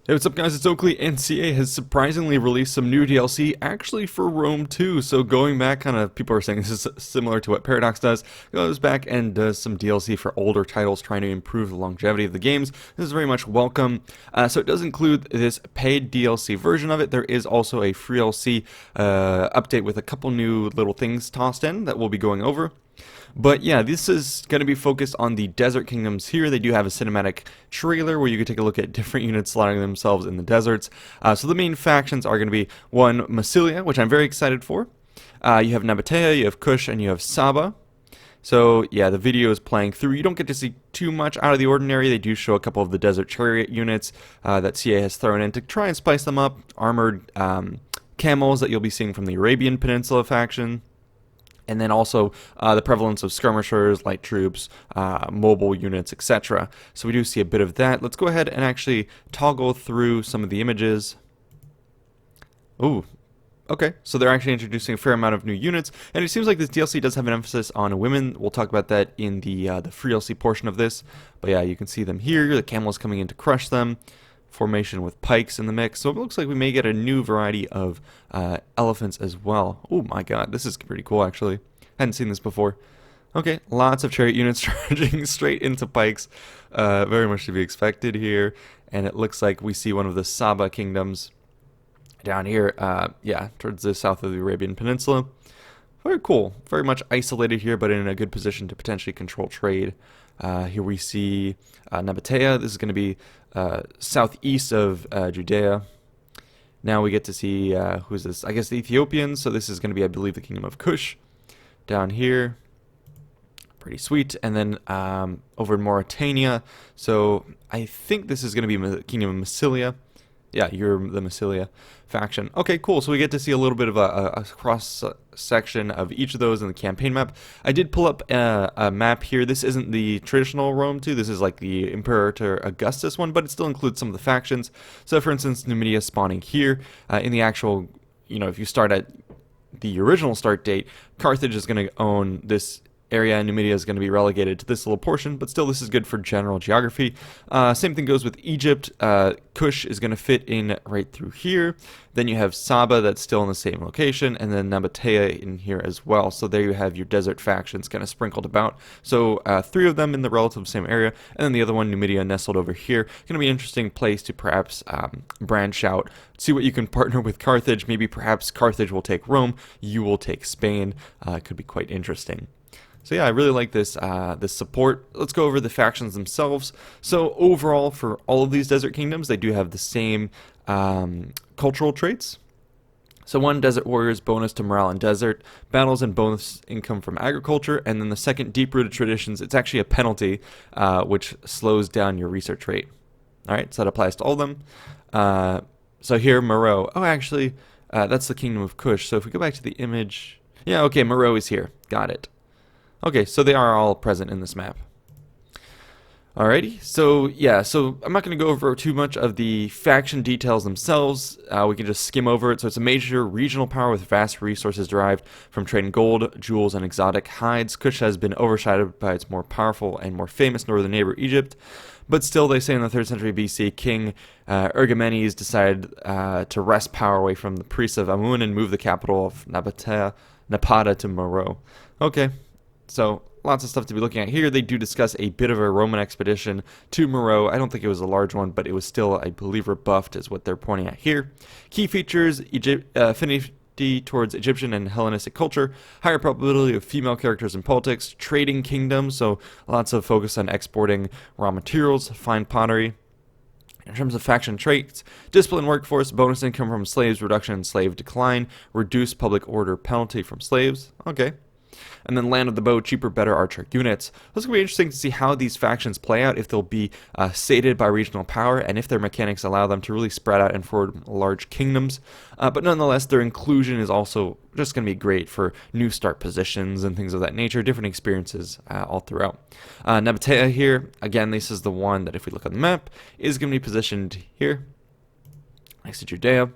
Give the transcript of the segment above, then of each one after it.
Hey, what's up guys, it's Oakley, and CA has surprisingly released some new DLC actually for Rome 2, so going back, kind of, people are saying this is similar to what Paradox does, goes back and does some DLC for older titles trying to improve the longevity of the games. This is very much welcome. So it does include this paid DLC version of it. There is also a free DLC update with a couple new little things tossed in that we'll be going over. But yeah, this is going to be focused on the desert kingdoms here. They do have a cinematic trailer where you can take a look at different units slaughtering themselves in the deserts. So the main factions are going to be one, Massilia, which I'm very excited for. You have Nabatea, you have Kush, and you have Saba. So yeah, the video is playing through. You don't get to see too much out of the ordinary. They do show a couple of the desert chariot units that CA has thrown in to try and spice them up. Armored camels that you'll be seeing from the Arabian Peninsula faction. And then also the prevalence of skirmishers, light troops, mobile units, etc. So we do see a bit of that. Let's go ahead and actually toggle through some of the images. Ooh, okay. So they're actually introducing a fair amount of new units, and it seems like this DLC does have an emphasis on women. We'll talk about that in the free DLC portion of this. But yeah, you can see them here. The camels coming in to crush them. Formation with pikes in the mix, so it looks like we may get a new variety of elephants as well. Oh my god, this is pretty cool actually. Hadn't seen this before. Okay, lots of chariot units charging straight into pikes. Very much to be expected here. And it looks like we see one of the Saba kingdoms down here, yeah, towards the south of the Arabian Peninsula. Very cool. Very much isolated here, but in a good position to potentially control trade. Here we see Nabatea. This is going to be southeast of Judea. Now we get to see, who's this? I guess the Ethiopians. So this is going to be, I believe, the Kingdom of Kush. Down here. Pretty sweet. And then over in Mauritania. So I think this is going to be the Kingdom of Massilia. Yeah, you're the Massilia faction. Okay, cool. So we get to see a little bit of a cross section of each of those in the campaign map. I did pull up a map here. This isn't the traditional Rome 2. This is like the Imperator Augustus one, but it still includes some of the factions. So for instance, Numidia spawning here. In the actual, if you start at the original start date, Carthage is going to own this area, and Numidia is going to be relegated to this little portion, but still this is good for general geography. Same thing goes with Egypt. Kush is going to fit in right through here. Then you have Saba that's still in the same location, and then Nabatea in here as well. So there you have your desert factions kind of sprinkled about. So 3 of them in the relative same area, and then the other one, Numidia, nestled over here. Going to be an interesting place to perhaps branch out, see what you can partner with Carthage. Maybe perhaps Carthage will take Rome, you will take Spain. Could be quite interesting. So yeah, I really like this this support. Let's go over the factions themselves. So overall, for all of these desert kingdoms, they do have the same cultural traits. So one, desert warriors, bonus to morale in desert, battles and bonus income from agriculture, and then the second, deep-rooted traditions. It's actually a penalty, which slows down your research rate. All right, so that applies to all of them. So here, Moreau. Oh, actually, that's the Kingdom of Kush. So if we go back to the image, yeah, okay, Moreau is here. Got it. Okay, so they are all present in this map. Alrighty, so yeah, so I'm not going to go over too much of the faction details themselves. We can just skim over it. So it's a major regional power with vast resources derived from trading gold, jewels, and exotic hides. Kush has been overshadowed by its more powerful and more famous northern neighbor, Egypt. But still, they say in the 3rd century BC, King Ergomenes decided to wrest power away from the priests of Amun and move the capital of Napata to Meroe. Okay. So, lots of stuff to be looking at here. They do discuss a bit of a Roman expedition to Meroe. I don't think it was a large one, but it was still, I believe, rebuffed is what they're pointing at here. Key features, affinity towards Egyptian and Hellenistic culture, higher probability of female characters in politics, trading kingdom, so lots of focus on exporting raw materials, fine pottery. In terms of faction traits, discipline workforce, bonus income from slaves, reduction in slave decline, reduced public order penalty from slaves. Okay. And then land of the bow, cheaper, better archer units. This is going to be interesting to see how these factions play out, if they'll be sated by regional power, and if their mechanics allow them to really spread out and forward large kingdoms. But nonetheless, their inclusion is also just going to be great for new start positions and things of that nature, different experiences all throughout. Nabatea here, again, this is the one that if we look on the map, is going to be positioned here, next to Judea.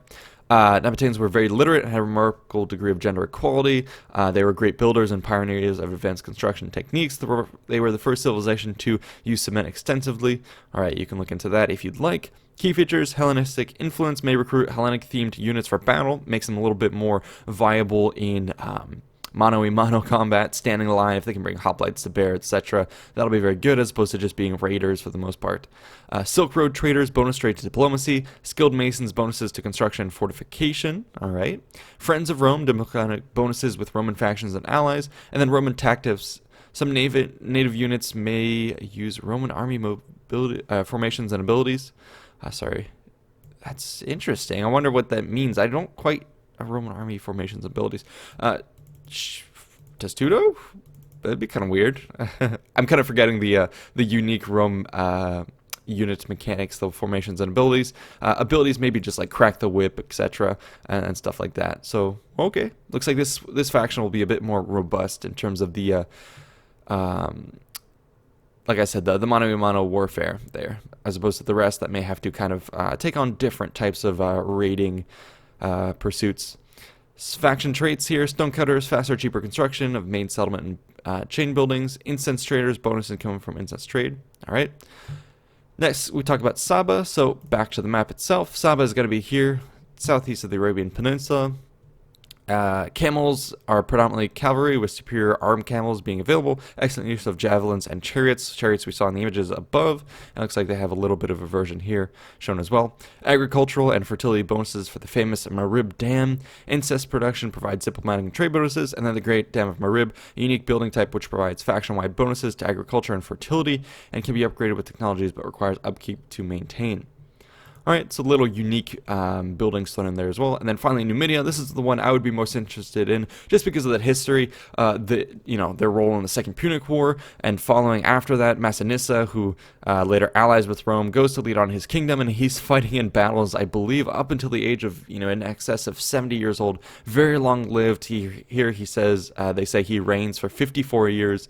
Nabateans were very literate and had a remarkable degree of gender equality. They were great builders and pioneers of advanced construction techniques. They were the first civilization to use cement extensively. All right, you can look into that if you'd like. Key features: Hellenistic influence, may recruit Hellenic-themed units for battle, makes them a little bit more viable in mano-a-mano combat, standing in line if they can bring hoplites to bear, etc. That'll be very good as opposed to just being raiders for the most part. Silk Road traders, bonus trade to diplomacy. Skilled masons, bonuses to construction and fortification. All right. Friends of Rome, democratic bonuses with Roman factions and allies. And then Roman tactics. Some native units may use Roman army mobility, formations and abilities. Sorry. That's interesting. I wonder what that means. I don't quite... Roman army formations and abilities. Testudo? That'd be kind of weird. I'm kind of forgetting the unique Rome unit mechanics, the formations and abilities. Abilities maybe just like crack the whip, etc., and stuff like that. So okay, looks like this faction will be a bit more robust in terms of the like I said, the mano-a-mano warfare there, as opposed to the rest that may have to kind of take on different types of raiding pursuits. Faction traits here: stonecutters, faster, cheaper construction of main settlement and chain buildings. Incense traders, bonus income from incense trade. All right. Next, we talk about Saba. So back to the map itself. Saba is going to be here, southeast of the Arabian Peninsula. Camels are predominantly cavalry, with superior armed camels being available. Excellent use of javelins and chariots. Chariots we saw in the images above. It looks like they have a little bit of a version here shown as well. Agricultural and fertility bonuses for the famous Marib Dam. Incest production provides diplomatic and trade bonuses. And then the Great Dam of Marib, a unique building type which provides faction-wide bonuses to agriculture and fertility and can be upgraded with technologies but requires upkeep to maintain. Alright, so a little unique buildings thrown in there as well. And then finally Numidia. This is the one I would be most interested in just because of that history, their role in the Second Punic War, and following after that, Massinissa, who later allies with Rome, goes to lead on his kingdom, and he's fighting in battles, I believe, up until the age of, in excess of 70 years old. Very long-lived. Here he says, they say he reigns for 54 years.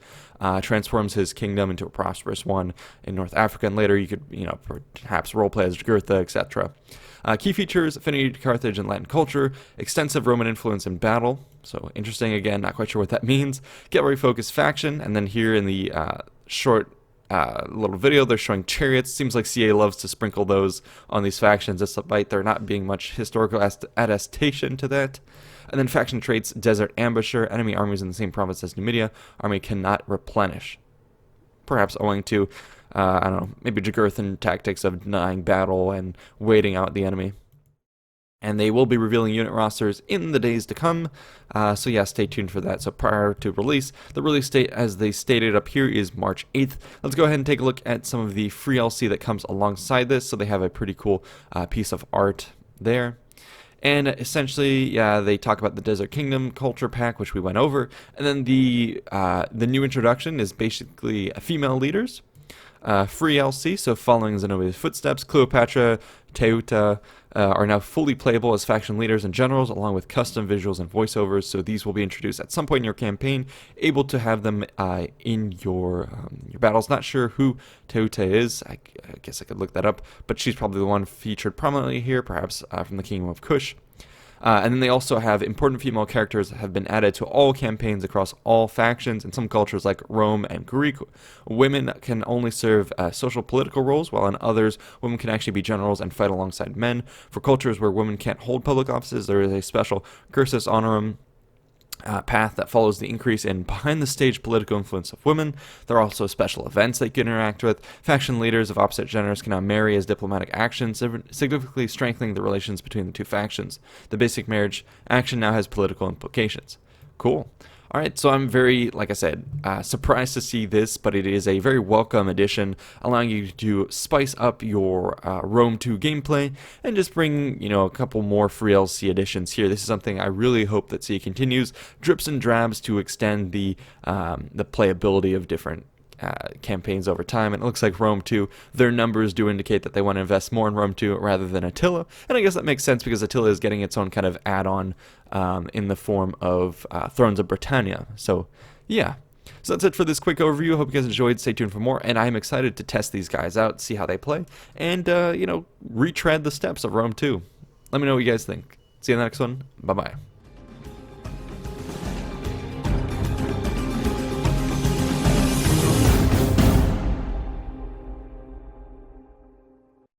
Transforms his kingdom into a prosperous one in North Africa, and later you could, perhaps roleplay as Jugurtha, etc. Key features: affinity to Carthage and Latin culture, extensive Roman influence in battle. So interesting. Again, not quite sure what that means. Cavalry-focused faction, and then here in the short little video, they're showing chariots. Seems like CA loves to sprinkle those on these factions, despite there not being much historical attestation to that. And then faction traits: desert ambusher, enemy armies in the same province as Numidia, army cannot replenish. Perhaps owing to, I don't know, maybe Jugurthan tactics of denying battle and waiting out the enemy. And they will be revealing unit rosters in the days to come, so yeah, stay tuned for that. So prior to release, the release date, as they stated up here, is March 8th. Let's go ahead and take a look at some of the free LC that comes alongside this. So they have a pretty cool piece of art there. And essentially, yeah, they talk about the Desert Kingdom culture pack, which we went over. And then the new introduction is basically female leaders. Free LC, so following Zenobia's footsteps, Cleopatra, Teuta are now fully playable as faction leaders and generals, along with custom visuals and voiceovers. So these will be introduced at some point in your campaign, able to have them in your battles. Not sure who Teuta is. I guess I could look that up, but she's probably the one featured prominently here, perhaps from the Kingdom of Kush. And then they also have important female characters that have been added to all campaigns across all factions. In some cultures like Rome and Greek, women can only serve social political roles, while in others, women can actually be generals and fight alongside men. For cultures where women can't hold public offices, there is a special cursus honorum path that follows the increase in behind-the-stage political influence of women. There are also special events that you can interact with. Faction leaders of opposite genders can now marry as diplomatic actions, significantly strengthening the relations between the two factions. The basic marriage action now has political implications. Cool. All right, so I'm very, like I said, surprised to see this, but it is a very welcome addition, allowing you to spice up your Rome 2 gameplay and just bring, a couple more free LC additions here. This is something I really hope that CA continues, drips and drabs, to extend the playability of different campaigns over time. And it looks like Rome 2, their numbers do indicate that they want to invest more in Rome 2 rather than Attila, and I guess that makes sense because Attila is getting its own kind of add-on in the form of Thrones of Britannia. So yeah, so that's it for this quick overview. I hope you guys enjoyed. Stay tuned for more, and I'm excited to test these guys out, see how they play, and retread the steps of Rome 2. Let me know what you guys think. See you in the next one. Bye-bye.